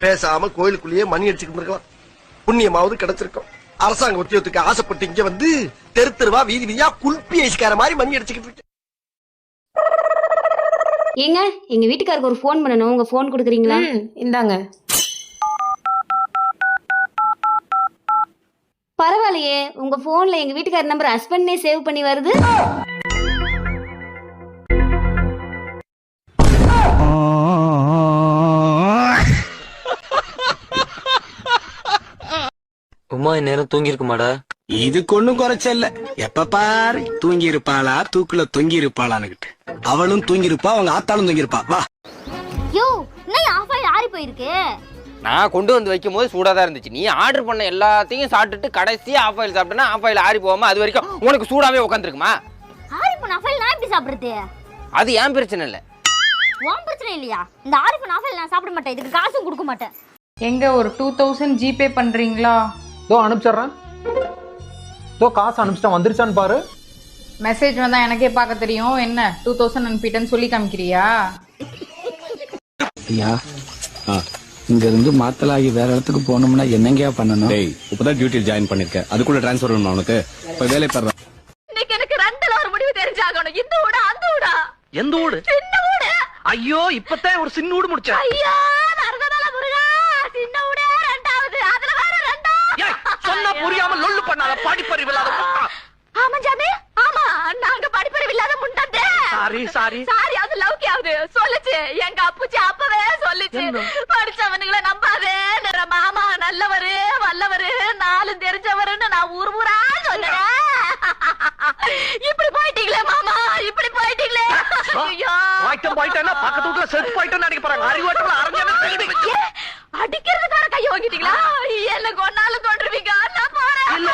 பேசாம கோயிலுக்குள்ளேயே மணி அடிச்சுக்கிட்டு இருக்கலாம். புண்ணியமாவது கிடைச்சிருக்கும். அரசாங்க உத்தியோகத்துக்கு ஆசைப்பட்டு இங்க வந்து தெரு தெருவா வீதி வீதியா குல்பி ஐஸ்கார மாதிரி மணி அடிச்சுக்கிட்டு இருக்கேன். ஏங்க எங்க வீட்டுக்காருக்கு ஒரு ஃபோன் பண்ணணும், உங்க ஃபோன் கொடுக்குறீங்களா? இந்தாங்க. பரவாயில்லையே, உங்க போன்ல எங்க வீட்டுக்கார நம்பர் ஹஸ்பண்ட்னே சேவ் பண்ணி வருது. உமா இந்நேரம் தூங்கி இருக்குமாடா? இதுக்கு ஒண்ணும் குறைச்சல்ல. எப்ப பாரு தூங்கி இருப்பாளா தூக்குல தொங்கி இருப்பாளான்னு. அவளும் தூங்கி இருப்பா, அவங்க ஆத்தாலும் தூங்கி இருப்பா. வா யோ, என்ன ஆஃப் ஆயில் ஆறி போயிருக்கு? நான் கொண்டு வந்து வைக்கும் போது சூடாக தான் இருந்துச்சு. நீ ஆர்டர் பண்ண எல்லாத்தையும் சாப்பிட்டுட்டு கடைசியாக ஆஃப் ஆயில் சாப்பிட்டேன்னா ஆஃப் ஆயில் ஆறி போகாம அது வரைக்கும் உனக்கு சூடாவே உட்காந்துருக்குமா? ஆறி போன ஆஃப் ஆயில் நான் எப்படி சாப்பிடுறது? அது ஏன் பிரச்சனை இல்லை. உன் பிரச்சனை இல்லையா? இந்த ஆறி போன ஆஃப் ஆயில் நான் சாப்பிட மாட்டேன். இதுக்கு காசும் கொடுக்க மாட்டேன். எங்க ஒரு 2000 ஜிபே பண்றீங்களா? அனுப்பிச்சிடுறேன். காசு அனுப்பிச்சிட்டா வந்துருச்சான்னு பாரு. மெசேஜ் வந்தா எனக்கே பார்க்க தெரியும். என்ன 2000 அனுப்பிட்டேன்னு சொல்லி காமிக்கிறியா? ஐயா, இங்க இருந்து மாத்தலாகி வேற இடத்துக்கு போனோம்னா என்னங்கயா பண்ணணும்? இப்பதான் டியூட்டியில் ஜாயின் பண்ணிருக்கேன். அதுக்குள்ள டிரான்ஸ்ஃபர் பண்ணணும் உனக்கு. இப்ப வேலை பெற. இன்னைக்கு எனக்கு ரெண்டுல ஒரு முடிவு தெரிஞ்சாகணும். இந்த ஊடா அந்த ஊடா? எந்த ஊடு? சின்ன ஊடு. ஐயோ, இப்பதான் ஒரு சின்ன ஊடு முடிச்சேன். ஐயோ நரகதல முருகா, சின்ன ஊடே ரெண்டாவது. அதுல வேற ரெண்டா. சொன்னா புரியாம லொல்லு பண்ணாத. படிப்பறிவு இல்லாத முட்டா. ஆமா ஜாமி, ஆமா நாங்க படிப்பறிவு இல்லாத முட்டாதே. சாரி அது லவ்க்கியாவது சொல்லுச்சு. எங்க அப்புச்சி அப்பவே சொல்லுச்சு, படிச்சவனுங்களை நம்பாதே. மாமா நல்லவரு வல்லவரு நாலும் தெரிஞ்சவருன்னு நான் ஊர் ஊரா சொல்லுறேன். இப்படி போயிட்டீங்களே மாமா, இப்படி போயிட்டீங்களே. ஐயோ, போயிட்டேன்னா பக்கத்து வீட்டுல செத்து போயிட்டேன்னு நினைக்க போறாங்க. அறிவாட்டல அரஞ்சு அடிக்கிறதுக்கான கைய வாங்கிட்டீங்களா? என்ன கொன்னாலும் தோன்றுவீங்க. நான் போறேன். இல்ல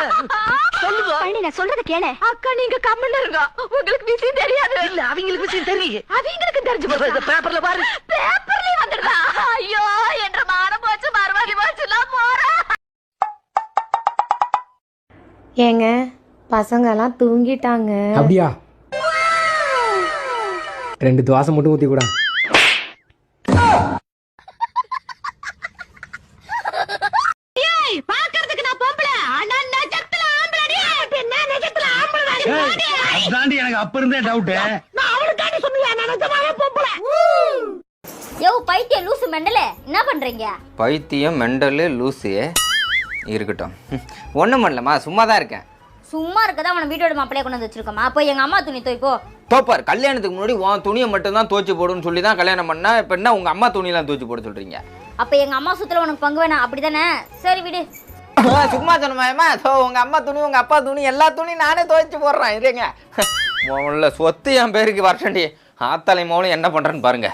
சொல்லுவா. நான் சொல்றத கேளு. அக்கா நீங்க கம்முன்னு இருங்க. உங்களுக்கு விஷயம் தெரியாது. இல்ல அவங்களுக்கு விஷயம் தெரியும். அவங்களுக்கு தெரிஞ்சு போச்சு. பேப்பர்ல பாரு. பேப்பர்லயே வந்துடுதா? ஐயோ என்ற மானம் போச்சு, மறுபடி போச்சு. நான் போறேன். ஏங்க பசங்க எல்லாம் தூங்கிட்டாங்க. அப்படியா? 2 தோசை மட்டும் ஊத்தி கூட. பாக்குறதுக்கு நான் பொம்பளை, ஆனா நெஜத்துல ஆம்பளடி. என்ன நெஜத்துல ஆம்பளடி? அதாண்டி எனக்கு அப்ப இருந்தே டவுட். நான் அவளுக்காண்டி சொன்னியா? நான் நிஜமாவே பொம்பளை. யோ பைத்திய லூசு மெண்டலே, என்ன பண்றீங்க? பைத்தியம் மெண்டலு லூஸு இருக்கட்டும். ஒன்றும் பண்ணலம்மா, சும்மா தான் இருக்கேன். சும்மா இருக்கதான் அவனை வீட்டோட மாப்பிளைய கொண்டு வந்து வச்சிருக்கோமா? அப்போ எங்க அம்மா துணி துவைப்போ. பாப்பார், கல்யாணத்துக்கு முன்னாடி உன் துணியை மட்டும் தான் துவைச்சு போடுன்னு சொல்லி தான் கல்யாணம் பண்ணா. இப்போ என்ன உங்க அம்மா துணியெல்லாம் துவைச்சு போட சொல்றீங்க? அப்ப எங்க அம்மா சுத்துல உனக்கு பங்கு வேணாம், அப்படிதானே? சரி விடு. சும்மா சொன்னமாயமா, உங்க அம்மா துணி உங்க அப்பா துணி எல்லா துணியும் நானே துவைச்சு போடுறேன். இருங்க, முதல்ல சொத்து என் பேருக்கு வரட்டி ஆத்தாலை மோளும் என்ன பண்றேன்னு பாருங்க.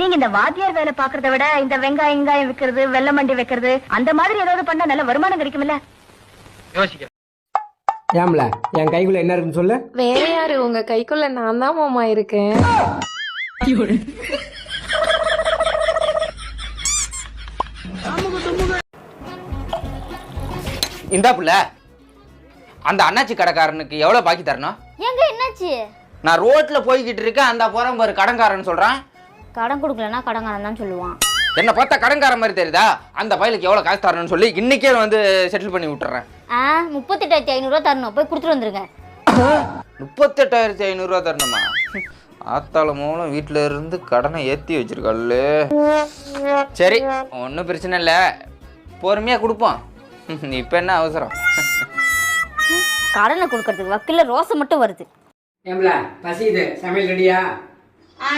நீங்க இந்த வாத்தியார் வேலை பாக்குறத விட இந்த வெங்காயம் விக்கிறது, வெள்ளை மண்டி வைக்கிறது, அந்த மாதிரி ஏதாவது பண்ணா நல்ல வருமானம் கிடைக்கும்ல. யோசிக்க. ஏம்ல என் கைக்குள்ள என்ன இருக்குன்னு சொல்லு. வேற யாரு? உங்க கைக்குள்ள நான் தான் மாமா இருக்கேன். இந்த புள்ள அந்த அண்ணாச்சி கடைக்காரனுக்கு எவ்வளவு பாக்கி தரணும்? எங்க என்னாச்சு? நான் ரோட்ல போய்கிட்டு இருக்கேன், அந்த போறேன் பாரு கடன்காரன் சொல்றான். கடன் கொடுக்கலன்னா கடன்காரன் தான் சொல்லுவான். என்ன பார்த்தா கடன்காரன் மாதிரி தெரியுதா? அந்த பையலுக்கு எவ்வளவு காசு தரணும்னு சொல்லி இன்னைக்கே வந்து செட்டில் பண்ணி விட்டுறேன். 38,500 தரணும். போய் கொடுத்துட்டு வந்துருங்க. 38,500 தரணுமா? ஆத்தாள மூலம் வீட்டுல இருந்து கடனை ஏத்தி வச்சிருக்கல்ல. சரி, ஒன்றும் பிரச்சனை இல்லை, பொறுமையா கொடுப்போம். இப்ப என்ன அவசரம்? கடனை கொடுக்கறதுக்கு வக்கீல ரோசை மட்டும் வருது. ஏம்ல பசிக்குது, சமையல் ரெடியா?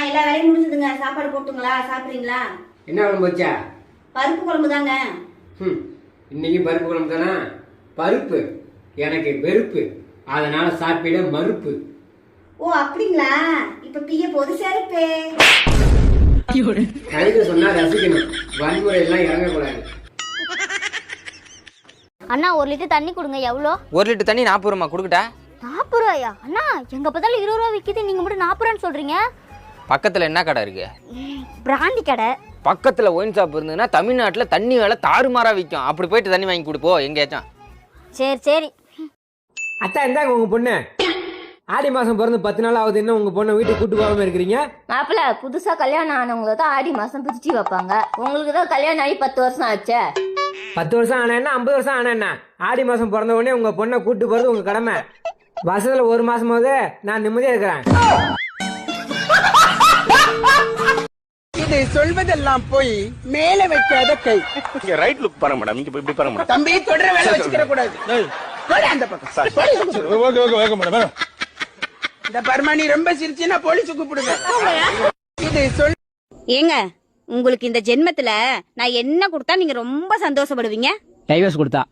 எல்லா வேலையும் முடிஞ்சதுங்க. சாப்பாடு போட்டுங்களா? சாப்பிடுறீங்களா? என்ன குழம்பு வச்சா? பருப்பு குழம்பு தாங்க. இன்னைக்கு பருப்பு குழம்பு தானே? பருப்பு எனக்கு வெறுப்பு, அதனால சாப்பிட மறுப்பு. ஓ அப்படிங்களா? இப்ப பிய போது செருப்பு. கழுத சொன்னா ரசிக்கணும், வன்முறை எல்லாம் இறங்கக்கூடாது. அண்ணா 1 லிட்டர் தண்ணி கொடுங்க. எவ்வளோ? 1 லிட்டர் தண்ணி 40 ரூபா கொடுக்கட்டா? 40 ரூபாயா? அண்ணா எங்க பார்த்தாலும் 20 ரூபா விற்கிது, நீங்க மட்டும் 40 ரூபான்னு சொல்றீங்க. பக்கத்துல என்ன கடை இருக்கு? பிராண்டி கடை. பக்கத்துல ஒயின் ஷாப் இருந்ததுன்னா தமிழ்நாட்டுல தண்ணி வேலை தாறுமாறா விற்கும். அப்படி போயிட்டு தண்ணி வாங்கி கொடுப்போம் எங்கேயாச்சும். சரி சரி. அத்தா இருந்தாங்க உங்க பொண்ணு. ஆடி மாசம் பிறந்து 10 நாள் ஆகுது, இன்னும் உங்க பொண்ணை வீட்டுக்கு கூட்டு போகாம இருக்கிறீங்க? மாப்பிள்ள புதுசா கல்யாணம் ஆனவங்கள தான் ஆடி மாசம் பிரிச்சு வைப்பாங்க. உங்களுக்கு தான் கல்யாணம் ஆகி 10 வருஷம் ஆச்சே. 10 வருஷம் ஆனா என்ன, 50 வருஷம் ஆனா என்ன? ஆடி மாசம் பிறந்த உடனே உங்க பொண்ணை கூட்டு போறது உங்க கடமை. வருஷத்துல 1 மாசமாவது நான் நிம்மதியா இருக்கிறேன். இது சொல்வதெல்லாம் போய் மேல வைக்காத கை. ரைட் லுக் பாருங்க மேடம், இங்க இப்படி பாருங்க மேடம். தம்பி தொடர வேலை வச்சுக்கிற கூடாது. அந்த பக்கம் ஓகே ஓகே ஓகே மேடம். இந்த பர்மானி ரொம்ப சிரிச்சுன்னா போலீஸ் கூப்பிடுங்க. இது சொல். ஏங்க, உங்களுக்கு இந்த ஜென்மத்துல நான் என்ன கொடுத்தா நீங்க ரொம்ப சந்தோஷப்படுவீங்க? டைவர்ஸ் கொடுத்தா